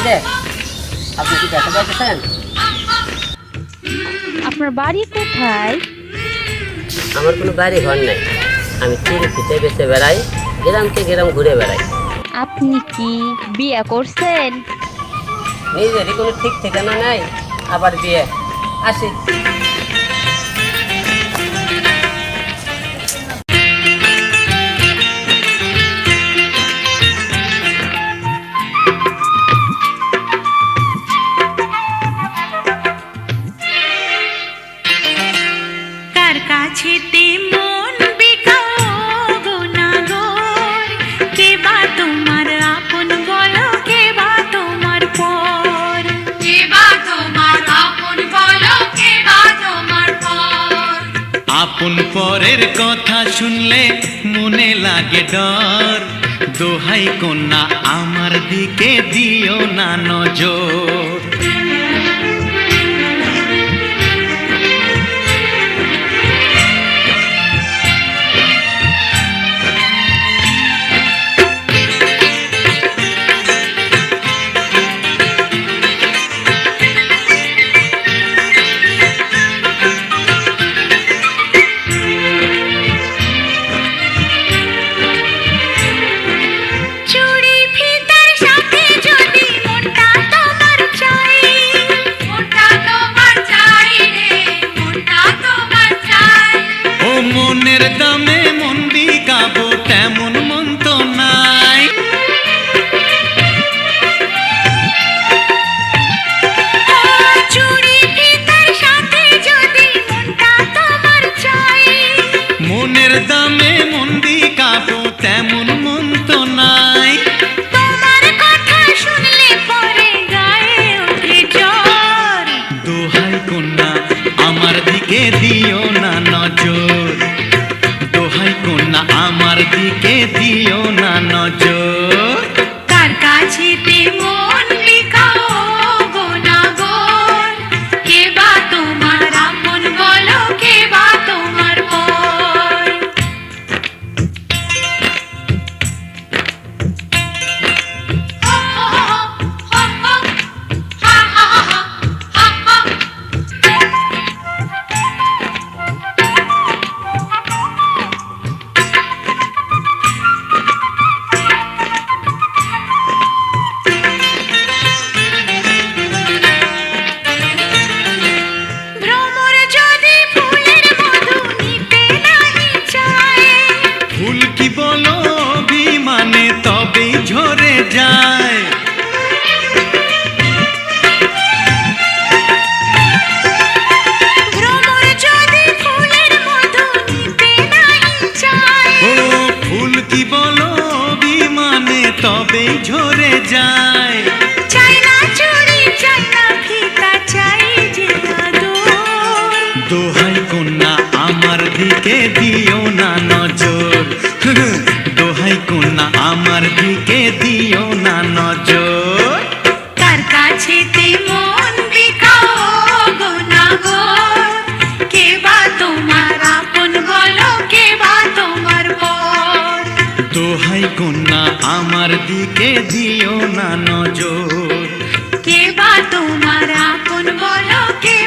যে আপনি কি দেখা যাচ্ছেন? আপনার বাড়ি কোথায়? আমার কোনো বাড়ি ঘর নেই, আমি চুরি ফিতে বেঁচে বেড়াই, গ্রামকে গ্রাম ঘুরে বেড়াই। আপনি কি বিয়ে করছেন? নিজেরই কোনো ঠিক ঠিকানা নাই, আবার বিয়ে। আসি। কার কাছেতে মন বিকাও গো নাগর, কে বা তোমার আপন বলো, কে বা তোমার পর, কে বা তোমার আপন বলো, কে বা তোমার পর। আপন পরের কথা শুনলে মনে লাগে ডর, দোহাই কন্যা আমার দিকে দিও না নজর। চুড়ি ফিতার সাথে যদি মনটা তোমার চাই, মনটা তোমার চাই রে, মনটা তোমার চাই। ও মনের দামে মন বিকাবো তেমন মন তো নাই। চুড়ি ফিতার সাথে যদি মনটা তোমার চাই, মনের দামে মন বিকাবো তেমন মন তো নাই। তোমার কথা শুনলে পরে গায়ে ওঠে জ্বর। দোহাই কন্যা আমার দিকে দিও না নজর, দোহাই কন্যা আমার দিকে দিও না নজর। কার কাছেতে মন বিকাও গো নাগর, কে বা তোমার আপন বলো, কে বা তোমার পর। ভ্রমর যদি ফুলের মধু নিতে নাহি চায়, ফুল কি বলো অভিমানে তবেই ঝরে যায়। ভ্রমর যদি ফুলের মধু নিতে নাহি চায়, ও ফুল কি বলো অভিমানে তবেই ঝরে যায়। চাই না চুড়ি, চাই না ফিতা, চাই যে আদর। দোহাই কন্যা আমার দিকে দিও না নজর, দোহাই কন্যা আমার দিকে দিও না নজর। কার কাছেতে মন বিকাও গো নাগর, কে বা তোমার আপন বলো, কে বা তোমার পর। দোহাই কন্যা আমার দিকে দিও না নজর। কে বা তোমার আপন বলো, কে